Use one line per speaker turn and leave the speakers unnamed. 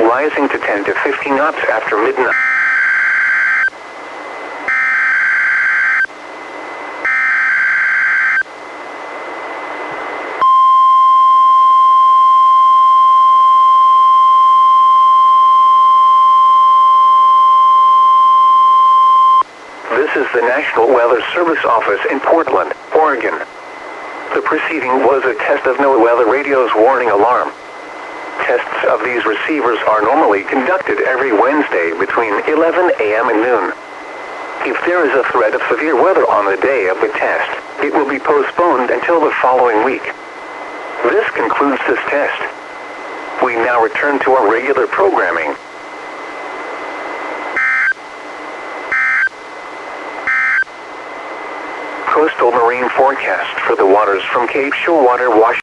rising to 10 to 15 knots after midnight. This is the National Weather Service Office in Portland, Oregon. The proceeding was a test of NOAA Weather Radio's warning alarm. Tests of these receivers are normally conducted every Wednesday between 11 a.m. and noon. If there is a threat of severe weather on the day of the test, it will be postponed until the following week. This concludes this test. We now return to our regular programming. Coastal marine forecast for the waters from Cape Shoalwater, Washington.